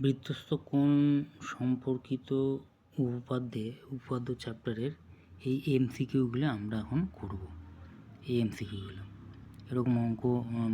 বৃত্তস্থ কোণ সম্পর্কিত উপপাদ্য চ্যাপ্টারের এই এমসিকিউগুলো আমরা এখন করব। এই এমসিকিউগুলো এরকম অঙ্ক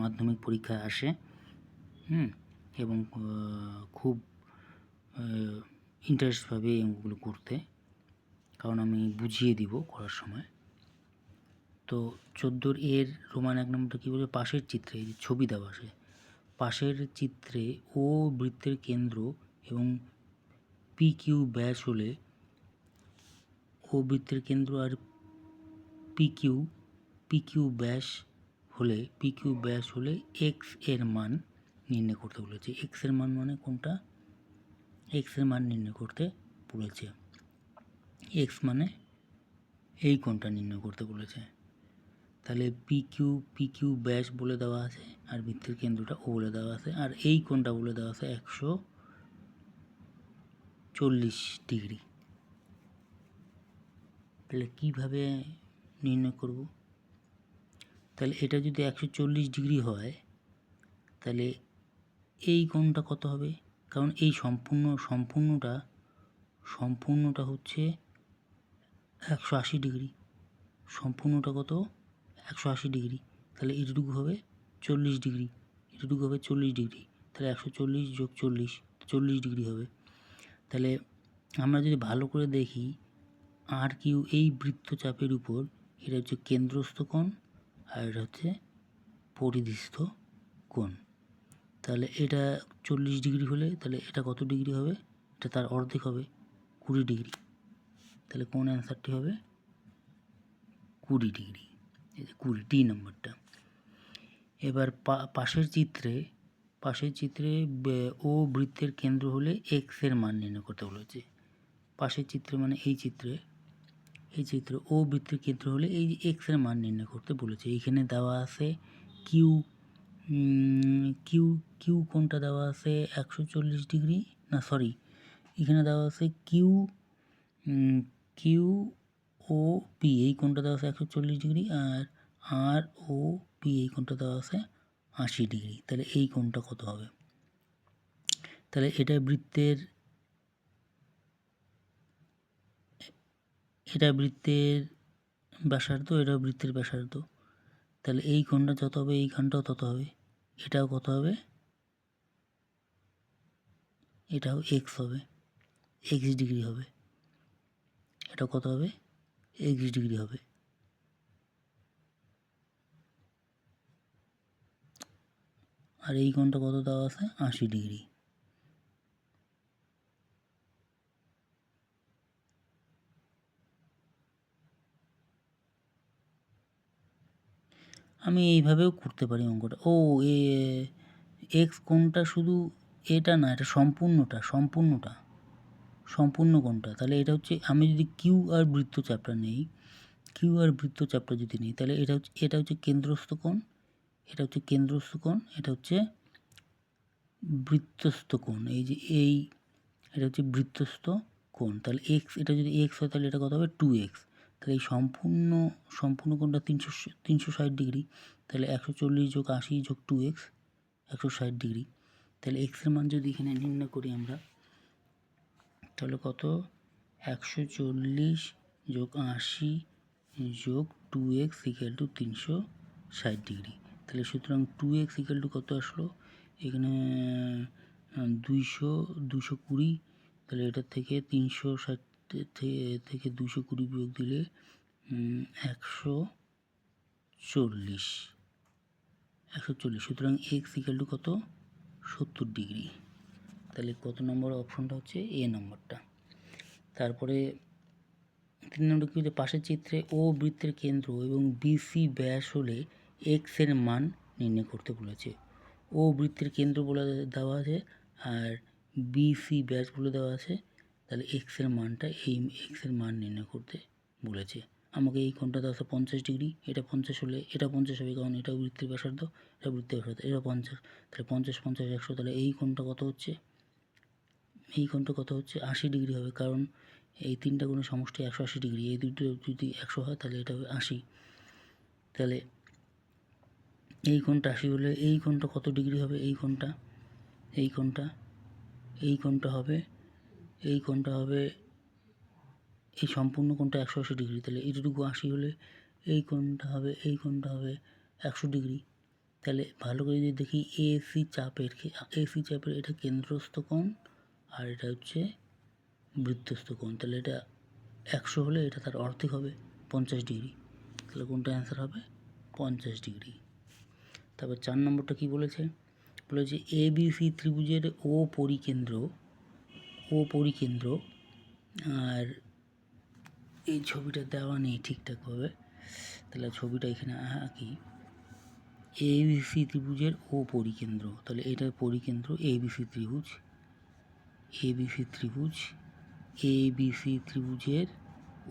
মাধ্যমিক পরীক্ষায় আসে এবং খুব ইন্টারেস্ট পাবে এই অঙ্কগুলো করতে, কারণ আমি বুঝিয়ে দিব করার সময়। তো 14 এর রোমান 1 নম্বরটা কী বলবে? পাশের চিত্রে এই যে ছবি দেওয়া আছে, পাশের চিত্রে ও বৃত্তের কেন্দ্র এবং পি কিউ ব্যাস হলে ও বৃত্তের কেন্দ্র আর পি কিউ ব্যাস হলে এক্স এর মান নির্ণয় করতে বলেছে। এক্স এর মান মানে কোনটা? এক্স এর মান নির্ণয় করতে বলেছে। এক্স মানে এই কোণটা নির্ণয় করতে বলেছে। তাহলে পি কিউ ব্যাস বলে দেওয়া আছে আর বৃত্তের কেন্দ্রটা ও বলে দেওয়া আছে, আর এই কোণটা বলে দেওয়া আছে 140 ডিগ্রি। তাহলে কীভাবে নির্ণয় করব? তাহলে এটা যদি 140 ডিগ্রি হয় তাহলে এই কোণটা কত হবে? কারণ এই সম্পূর্ণটা হচ্ছে 180 ডিগ্রি। সম্পূর্ণটা কত? 180 ডিগ্রি। তাহলে এটুকু হবে 40 ডিগ্রি, এটুকু হবে 40 ডিগ্রি। তাহলে 140 যোগ 40 40 ডিগ্রি হবে। তাহলে আমরা যদি ভালো করে দেখি, আর কিউ এই বৃত্তচাপের উপর এটা হচ্ছে কেন্দ্রস্থ কোণ আর এটা হচ্ছে পরিধিস্থ কোণ। তাহলে এটা 40 ডিগ্রি হলে তাহলে এটা কত ডিগ্রি হবে? এটা তার অর্ধেক হবে, 20 ডিগ্রি। তাহলে কোন অ্যান্সারটি হবে? 20 ডিগ্রি। এই যে 20, ডি নম্বরটা। এবার পাশের চিত্রে ও বৃত্তের কেন্দ্র হলে এক্স এর মান নির্ণয় করতে বলেছে। পাশের চিত্রে মানে এই চিত্রে ও বৃত্তের কেন্দ্র হলে এই যে এক্স এর মান নির্ণয় করতে বলেছে। এইখানে দেওয়া আছে কিউ কিউ কোণটা দেওয়া আছে 140 ডিগ্রি, না সরি, এখানে দেওয়া আছে কিউ ও পি, এই কোণটা দেওয়া আছে 140 ডিগ্রি, আর ও পি এই কোণটা দেওয়া আছে 80 ডিগ্রি। তাহলে এই কোণটা কত হবে? তাহলে এটা বৃত্তের ব্যাসার্ধ, এটা বৃত্তের ব্যাসার্ধ। তাহলে এই কোণটা যত হবে এই কোণটাও তত হবে। এটাও কত হবে? এটাও এক্স হবে, এক্স ডিগ্রি হবে। এটা কত হবে? এক্স ডিগ্রি হবে। আর এই কোণটা কত দেওয়া আছে? 80 ডিগ্রি। আমি এইভাবেও করতে পারি অঙ্কটা। ও এক্স কোণটা শুধু এটা না, এটা সম্পূর্ণ কোণটা। তাহলে এটা হচ্ছে, আমি যদি কিউ আর বৃত্তচাপটা নেই, যদি নিই তাহলে এটা হচ্ছে কেন্দ্রস্থ কোণ, এটা হচ্ছে বৃত্তস্থ কোণ। এই যে এটা হচ্ছে বৃত্তস্থ কোণ। তাহলে এক্স, এটা যদি এক্স হয় তাহলে এটা কত হবে? 2x। তাহলে এই সম্পূর্ণ কোণটা 360 ডিগ্রি। তাহলে 140 যোগ 80 যোগ 2x 160 ডিগ্রি। তাহলে এক্সের মান যদি এখানে নির্ণয় করি আমরা, তাহলে কত? 140 যোগ 80 যোগ 2x ইকুয়াল টু 360 ডিগ্রি। তাহলে সুতরাং 2x ইকুয়াল টু কত আসলো? এখানে 220, তাহলে এটার থেকে 360 থেকে 220 বিয়োগ দিলে 140। সুতরাং এক্স ইকুয়াল টু কত? 70 ডিগ্রি। তাহলে কত নম্বর অপশনটা হচ্ছে? এ নম্বরটা। তারপরে 3 নম্বর কি হচ্ছে? পাশের চিত্রে ও বৃত্তের কেন্দ্র এবং বিসি ব্যাস হলে এক্স এর মান নির্ণয় করতে বলেছে। ও বৃত্তের কেন্দ্র বলে দেওয়া আছে আর বিসি ব্যাস বলে দেওয়া আছে। তাহলে এক্স এর মান নির্ণয় করতে বলেছে। আমাকে এই কোণটা দেওয়া আছে 50 ডিগ্রি, এটা 50 হলে এটা 50 হবে, কারণ এটা বৃত্তের ব্যাসার্ধ, এটা 50। তাহলে 50 50 100, তাহলে এই কোণটা কত হচ্ছে? 80 ডিগ্রি হবে, কারণ এই তিনটা কোণের সমষ্টি 180 ডিগ্রি। এই দুটো যদি 100 হয় তাহলে এটা হবে 80। তাহলে এই কোণটা 80 হলে এই কোণটা কত ডিগ্রি হবে? এই কোণটা এই কোণটা হবে এই সম্পূর্ণ কোণটা 180 ডিগ্রি, তাহলে এইটুকু 80 হলে এই কোণটা হবে 100 ডিগ্রি। তাহলে ভালো করে যদি দেখি এসি চাপের এটা কেন্দ্রস্থ কোণ আর এটা হচ্ছে বৃত্তস্থ কোণ, তাহলে এটা 100 হলে এটা তার অর্ধেক হবে 50 ডিগ্রি, তাহলে কোনটা অ্যান্সার হবে 50 ডিগ্রি। তারপর 4 নম্বরটা কি বলেছে এবিসি ত্রিভুজের ও পরিকেন্দ্র আর এই ছবিটা দেওয়া নেই ঠিকঠাকভাবে, তাহলে ছবিটা এখানে আঁকি। এবিসি ত্রিভুজের ও পরিকেন্দ্র, তাহলে এটা পরিকেন্দ্র এবিসি ত্রিভুজের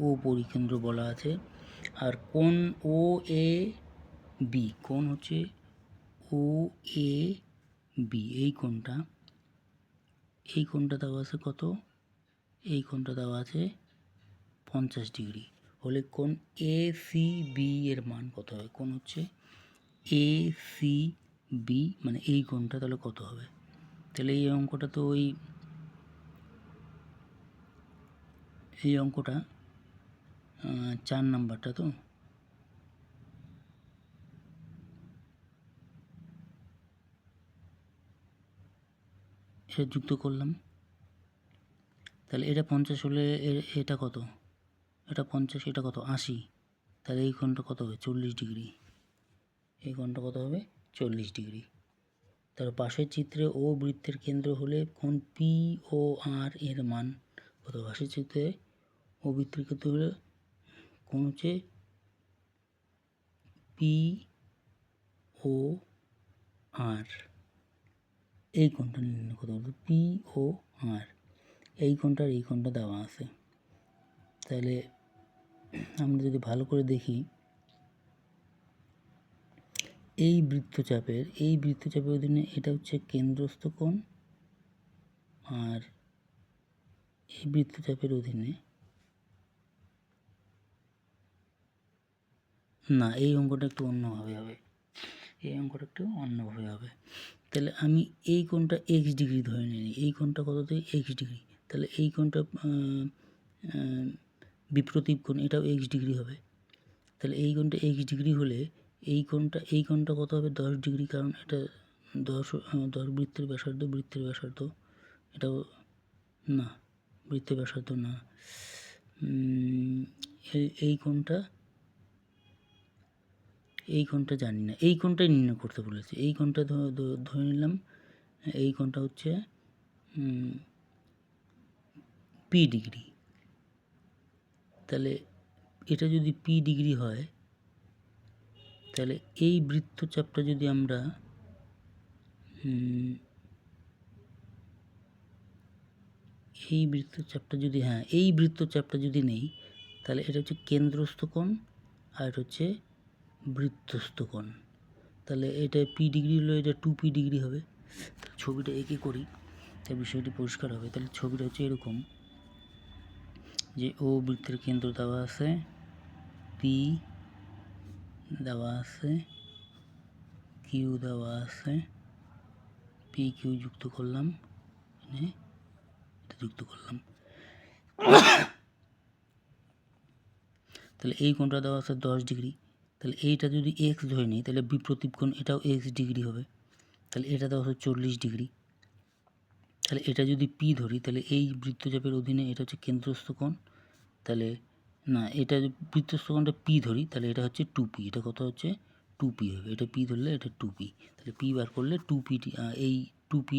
ও পরিকেন্দ্র বলা আছে। আর কোণ ও এ বি, কোণ হচ্ছে ও এ বি, এই কোণটা দেওয়া আছে কত, এই কোণটা দেওয়া আছে 50 ডিগ্রি হলে কোণ এ সি বি এর মান কত হবে, কোণ হচ্ছে এ সি বি মানে এই কোণটা তাহলে কত হবে। তাহলে এই অঙ্কটা 4 নাম্বারটা, তো এটা যুক্ত করলাম, তাহলে এটা 50 হলে এটা কত, এটা 50, এটা কত 80, তাহলে এই কোণটা কত হবে 40 ডিগ্রি, এই কোণটা কত হবে 40 ডিগ্রি। তার পাশের চিত্রে ও বৃত্তের কেন্দ্র হলে কোণ পি ও আর এর মান কত, পাশের চিত্রে ও বৃত্তের ক্ষেত্র হলে কোণ হচ্ছে পি ও আর, এই কোণটা নির্ণয় করতে হবে, পি ও আর এই কোণটার এই কোণটা দেওয়া আছে। তাহলে আমরা যদি ভালো করে দেখি এই বৃত্তচাপের অধীনে এটা হচ্ছে কেন্দ্রস্থ কোণ আর এই বৃত্তচাপের অধীনে না, এই অঙ্কটা একটু অন্যভাবে হবে, তাহলে আমি এই কোণটা এক্স ডিগ্রি ধরে নিই, এই কোণটা কততে এক্স ডিগ্রি, তাহলে এই কোণটা বিপ্রতীপ কোণ এটাও এক্স ডিগ্রি হবে, তাহলে এই কোণটা এক্স ডিগ্রি হলে এই কোণটা কত হবে 10 ডিগ্রি, কারণ এটা 10 বৃত্তের ব্যাসার্ধ এটাও না, বৃত্তের ব্যাসার্ধ না, এই কোণটা জানি না, এই কোণটাই নির্ণয় করতে বলেছে, এই কোণটা ধরে নিলাম, এই কোণটা হচ্ছে পি ডিগ্রি, তাহলে এটা যদি পি ডিগ্রি হয় তাহলে এই বৃত্তচাপটা যদি আমরা এই বৃত্তচাপটা যদি নেই তাহলে এটা হচ্ছে কেন্দ্রস্থ কোণ আর এটা হচ্ছে বৃত্তস্থ কোণ, তাহলে এটা পি ডিগ্রি হলো এটা 2p ডিগ্রি হবে। ছবিটা এঁকে করি তাই বিষয়টি পরিষ্কার হবে। তাহলে ছবিটা হচ্ছে এরকম যে ও বৃত্তের কেন্দ্র দেওয়া আছে, পি দেওয়া আছে, কিউ দেওয়া আছে, পি কিউ যুক্ত করলাম, এটা যুক্ত করলাম, তাহলে এই কোণটা দেওয়া আছে 10 ডিগ্রি, তাহলে এইটা যদি এক্স ধরে নিই তাহলে বিপ্রতীপ কোণ এটাও এক্স ডিগ্রি হবে, তাহলে এটা দেওয়া আছে 40 ডিগ্রি, তাহলে এটা যদি পি ধরি তাহলে এই বৃত্তচাপের অধীনে এটা হচ্ছে কেন্দ্রস্থ কোণ, তাহলে না এটা বৃত্তস্থ কোণটা পি ধরি তাহলে এটা হচ্ছে 2p, এটা কত হচ্ছে 2p হবে, এটা পি ধরলে এটা 2p, তাহলে পি বার করলে 2p, এই 2p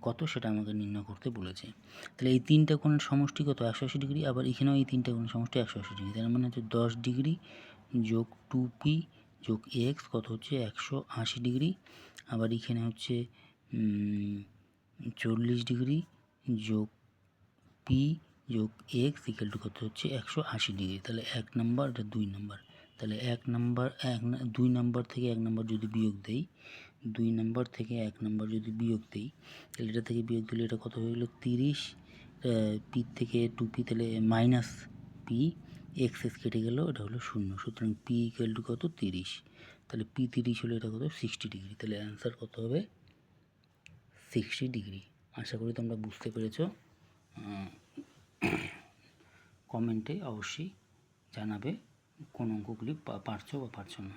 কত সেটা আমাকে নির্ণয় করতে বলেছে। তাহলে এই তিনটা কোণের সমষ্টি কত 180 ডিগ্রি, আবার এখানেও এই তিনটা কোণের সমষ্টি 180 ডিগ্রি, তার মানে হচ্ছে 10 ডিগ্রি যোগ 2p যোগ এক্স কত হচ্ছে 180 ডিগ্রি, আবার এখানে হচ্ছে 40 ডিগ্রি যোগ পি যোগ এক্স ইকুয়াল টু কত হচ্ছে 180 ডিগ্রি। তাহলে 1 নাম্বার এটা 2 নাম্বার, তাহলে 2 নাম্বার থেকে 1 নাম্বার যদি বিয়োগ দেই, 2 নাম্বার থেকে 1 নাম্বার যদি বিয়োগ দেই তাহলে এটা থেকে বিয়োগ দিলে এটা কত হয়ে গেলো 30, পি থেকে 2p তাহলে মাইনাস পি, এক্স কেটে গেল, এটা হলো 0, সুতরাং পি ইকুয়াল টু কত 30, তাহলে পি 30 হলে এটা কত 60 ডিগ্রি, তাহলে অ্যান্সার কত হবে 60 ডিগ্রি। আশা করি তোমরা বুঝতে পেরেছো। কমেন্টে অবশ্যই জানাবে কোন অঙ্কগুলি পারছো বা পারছো না।